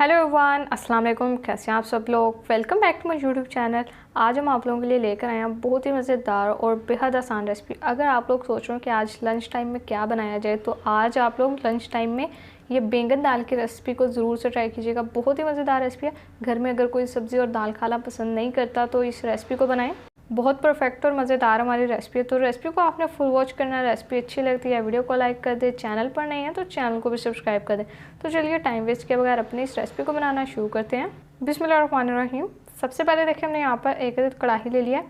Hello everyone, अस्सलाम वालेकुम। कैसे हैं आप सब लोग। Welcome back to my YouTube channel. आज हम आप लोगों के लिए लेकर आए हैं बहुत ही मज़ेदार और बेहद आसान रेसिपी। अगर आप लोग सोच रहे हो कि आज लंच टाइम में क्या बनाया जाए, तो आज आप लोग लंच टाइम में ये बैंगन दाल की रेसिपी को ज़रूर से ट्राई कीजिएगा। बहुत ही मज़ेदार रेसिपी है। घर में अगर कोई सब्ज़ी और दाल खाना पसंद नहीं करता तो इस रेसिपी को बनाएं। बहुत परफेक्ट और मज़ेदार हमारी रेसिपी है। तो रेसिपी को आपने फुल वॉच करना। रेसिपी अच्छी लगती है वीडियो को लाइक कर दे, चैनल पर नहीं है तो चैनल को भी सब्सक्राइब कर दें। तो चलिए टाइम वेस्ट किए बगैर अपनी इस रेसिपी को बनाना शुरू करते हैं। बिस्मिल्लाहिर्रहमानिर्रहीम। सबसे पहले देखिए हमने यहाँ पर एक कढ़ाई ले लिया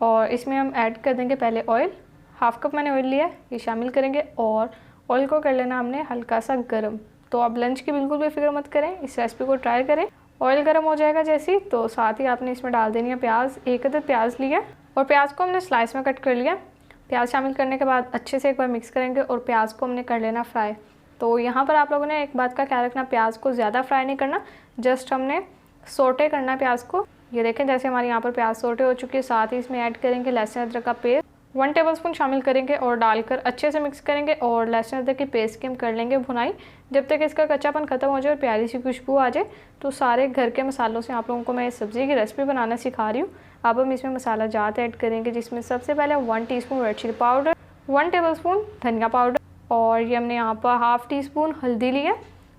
और इसमें हम ऐड कर देंगे पहले ऑयल। हाफ कप मैंने ऑयल लिया है, ये शामिल करेंगे और ऑयल को कर लेना हमने हल्का सा गर्म। तो आप लंच की बिल्कुल भी फिक्र मत करें, इस रेसिपी को ट्राई करें। ऑयल गर्म हो जाएगा जैसे, तो साथ ही आपने इसमें डाल देनी है प्याज। एक अदद प्याज लिया और प्याज को हमने स्लाइस में कट कर लिया। प्याज शामिल करने के बाद अच्छे से एक बार मिक्स करेंगे और प्याज को हमने कर लेना फ्राई। तो यहाँ पर आप लोगों ने एक बात का ख्याल रखना, प्याज को ज़्यादा फ्राई नहीं करना, जस्ट हमने सोटे करना है प्याज को। ये देखें जैसे हमारे यहाँ पर प्याज सोटे हो चुकी है। साथ ही इसमें ऐड करेंगे लहसुन अदरक का पेस्ट 1 टेबलस्पून शामिल करेंगे और डालकर अच्छे से मिक्स करेंगे और लहसुन अदरक की पेस्ट की हम कर लेंगे भुनाई जब तक इसका कच्चापन खत्म हो जाए और प्यारी सी खुशबू आ जाए। तो सारे घर के मसालों से आप लोगों को मैं इस सब्ज़ी की रेसिपी बनाना सिखा रही हूँ। अब हम इसमें मसाला जात ऐड करेंगे, जिसमें सबसे पहले 1 teaspoon red chilli powder, 1 tablespoon धनिया पाउडर और ये हमने यहाँ पर हाफ़ टी स्पून हल्दी लिया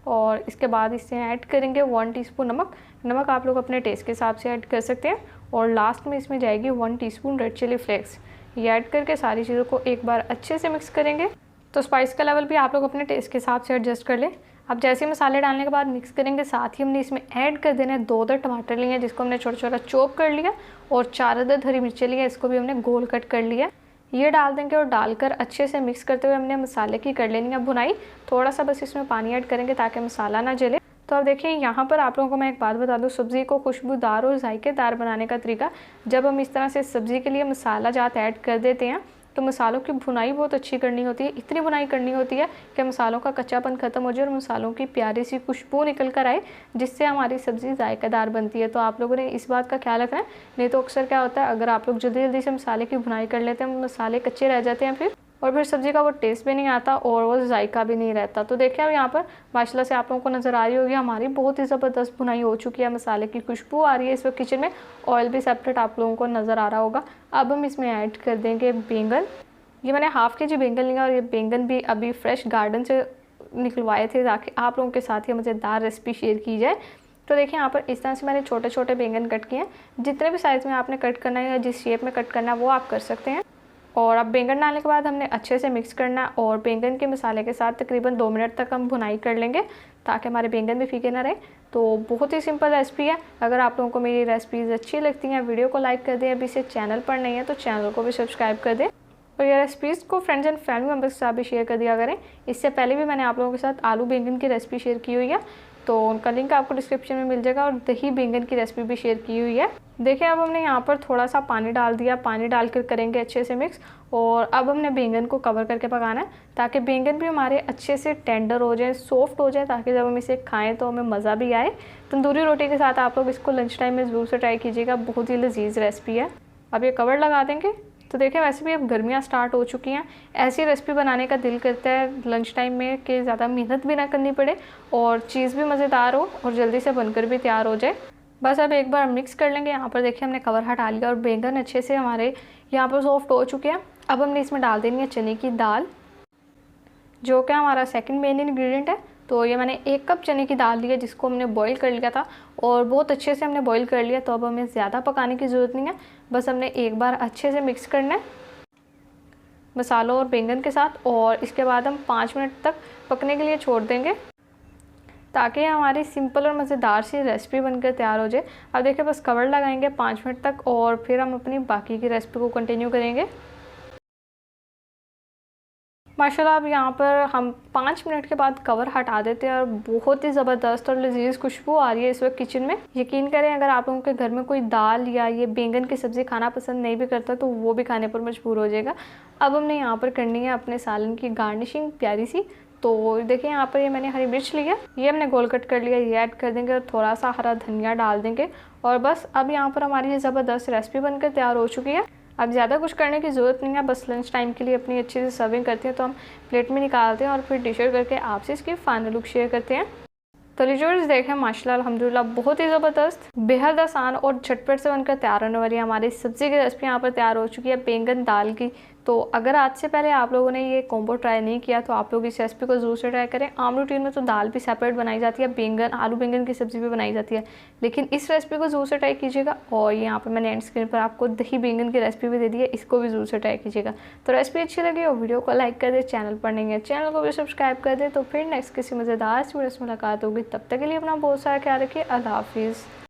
और इसके बाद इससे ऐड करेंगे 1 टीस्पून नमक। नमक आप लोग अपने टेस्ट के हिसाब से ऐड कर सकते हैं और लास्ट में इसमें जाएगी 1 टीस्पून रेड चिली फ्लेक्स। ये ऐड करके सारी चीज़ों को एक बार अच्छे से मिक्स करेंगे। तो स्पाइस का लेवल भी आप लोग अपने टेस्ट के हिसाब से एडजस्ट कर लें। अब जैसे मसाले डालने के बाद मिक्स करेंगे, साथ ही हमने इसमें ऐड कर देना है 2 अदद टमाटर लिए हैं जिसको हमने छोटा छोटा चॉप कर लिया और 4 अदद हरी मिर्चें लिए, इसको भी हमने गोल कट कर लिया। ये डाल देंगे और डालकर अच्छे से मिक्स करते हुए हमने मसाले की कर लेनी है भुनाई। थोड़ा सा बस इसमें पानी ऐड करेंगे ताकि मसाला ना जले। तो अब देखिए यहाँ पर आप लोगों को मैं एक बात बता दूँ, सब्ज़ी को खुशबूदार और जायकेदार बनाने का तरीका, जब हम इस तरह से सब्ज़ी के लिए मसाला जात ऐड कर देते हैं तो मसालों की भुनाई बहुत अच्छी करनी होती है। इतनी भुनाई करनी होती है कि मसालों का कच्चापन खत्म हो जाए और मसालों की प्यारी सी खुशबू निकल कर आए, जिससे हमारी सब्ज़ी जायकेदार बनती है। तो आप लोगों ने इस बात का ख्याल रखना है, नहीं तो अक्सर क्या होता है, अगर आप लोग जल्दी जल्दी से मसाले की भुनाई कर लेते हैं, मसाले कच्चे रह जाते हैं और फिर सब्ज़ी का वो टेस्ट भी नहीं आता और वो जायका भी नहीं रहता। तो देखिए अब यहाँ पर माशाल्लाह से आप लोगों को नज़र आ रही होगी हमारी बहुत ही ज़बरदस्त भुनाई हो चुकी है। मसाले की खुशबू आ रही है इस वक्त किचन में, ऑयल भी सेपरेट आप लोगों को नज़र आ रहा होगा। अब हम इसमें ऐड कर देंगे बैंगन। ये मैंने हाफ़ के जी बैंगन लिया और ये बैंगन भी अभी फ्रेश गार्डन से निकलवाए थे ताकि आप लोगों के साथ ये मज़ेदार रेसिपी शेयर की जाए। तो देखिए यहाँ पर इस तरह से मैंने छोटे छोटे बैंगन कट किए हैं। जितने भी साइज़ में आपने कट करना है या जिस शेप में कट करना है वो आप कर सकते हैं। और अब बैंगन डालने के बाद हमने अच्छे से मिक्स करना है और बैंगन के मसाले के साथ तकरीबन 2 मिनट तक हम भुनाई कर लेंगे ताकि हमारे बैंगन भी फीके ना रहे। तो बहुत ही सिंपल रेसिपी है। अगर आप लोगों को मेरी रेसिपीज़ अच्छी लगती हैं, वीडियो को लाइक कर दें। अभी से चैनल पर नहीं है तो चैनल को भी सब्सक्राइब कर दें और ये रेसिपीज़ को फ्रेंड्स एंड फैमिली मेम्बर्स के साथ भी शेयर कर दिया करें। इससे पहले भी मैंने आप लोगों के साथ आलू बैंगन की रेसिपी शेयर की हुई है, तो उनका लिंक आपको डिस्क्रिप्शन में मिल जाएगा और दही बैंगन की रेसिपी भी शेयर की हुई है। देखिए अब हमने यहाँ पर थोड़ा सा पानी डाल दिया, पानी डालकर करेंगे अच्छे से मिक्स और अब हमने बैंगन को कवर करके पकाना है ताकि बैंगन भी हमारे अच्छे से टेंडर हो जाए, सॉफ्ट हो जाए, ताकि जब हम इसे खाएं तो हमें मज़ा भी आए। तंदूरी रोटी के साथ आप लोग इसको लंच टाइम में ज़रूर से ट्राई कीजिएगा, बहुत ही लजीज रेसिपी है। अब ये कवर लगा देंगे। तो देखिए वैसे भी अब गर्मियाँ स्टार्ट हो चुकी हैं, ऐसी रेसिपी बनाने का दिल करता है लंच टाइम में कि ज़्यादा मेहनत भी ना करनी पड़े और चीज़ भी मज़ेदार हो और जल्दी से बनकर भी तैयार हो जाए। बस अब एक बार मिक्स कर लेंगे। यहाँ पर देखिए हमने कवर हटा लिया और बैंगन अच्छे से हमारे यहाँ पर सॉफ्ट हो चुके हैं। अब हमने इसमें डाल देनी है चने की दाल, जो कि हमारा सेकंड मेन इंग्रेडिएंट है। तो ये मैंने 1 कप चने की दाल ली है जिसको हमने बॉईल कर लिया था और बहुत अच्छे से हमने बॉईल कर लिया। तो अब हमें ज़्यादा पकाने की ज़रूरत नहीं है, बस हमने एक बार अच्छे से मिक्स करना है मसालों और बैंगन के साथ और इसके बाद हम 5 मिनट तक पकने के लिए छोड़ देंगे ताकि हमारी सिंपल और मज़ेदार सी रेसिपी बनकर तैयार हो जाए। अब देखिए बस कवर लगाएंगे 5 मिनट तक और फिर हम अपनी बाकी की रेसिपी को कंटिन्यू करेंगे। माशाल्लाह अब यहाँ पर हम 5 मिनट के बाद कवर हटा देते हैं और बहुत ही ज़बरदस्त और लजीज खुशबू आ रही है इस वक्त किचन में। यकीन करें अगर आप लोगों के घर में कोई दाल या ये बैंगन की सब्ज़ी खाना पसंद नहीं भी करता तो वो भी खाने पर मजबूर हो जाएगा। अब हमने यहाँ पर करनी है अपने सालन की गार्निशिंग प्यारी सी। तो देखिए यहाँ पर ये मैंने हरी मिर्च लिया, ये हमने गोल कट कर लिया, ये ऐड कर देंगे और थोड़ा सा हरा धनिया डाल देंगे और बस अब यहाँ पर हमारी ये ज़बरदस्त रेसिपी बनकर तैयार हो चुकी है। अब ज़्यादा कुछ करने की ज़रूरत नहीं है, बस लंच टाइम के लिए अपनी अच्छी से सर्विंग करते हैं तो हम प्लेट में निकालते हैं और फिर डिश आउट करके आपसे इसकी फाइनल लुक शेयर करते हैं। तो लीजिए देखें माशाल्लाह अल्हम्दुलिल्लाह बहुत ही ज़बरदस्त बेहद आसान और झटपट से बनकर तैयार होने वाली हमारी सब्ज़ी की रेसिपी यहाँ पर तैयार हो चुकी है, बैंगन दाल की। तो अगर आज से पहले आप लोगों ने ये कॉम्बो ट्राई नहीं किया तो आप लोग इस रेसिपी को ज़रूर से ट्राई करें। आम रूटीन में तो दाल भी सेपरेट बनाई जाती है, बैंगन आलू बैंगन की सब्ज़ी भी बनाई जाती है, लेकिन इस रेसिपी को ज़रूर से ट्राई कीजिएगा। और यहाँ पर मैंने एंड स्क्रीन पर आपको दही बैंगन की रेसिपी भी दे दी है, इसको भी ज़रूर से ट्राई कीजिएगा। तो रेसिपी अच्छी लगी और वीडियो को लाइक कर दे, चैनल पर नहीं है चैनल को भी सब्सक्राइब कर दे। तो फिर नेक्स्ट किसी मज़ेदार वीडियो से मुलाकात होगी, तब तक के लिए अपना बहुत सारा ख्याल रखिए। अल्लाह हाफिज़।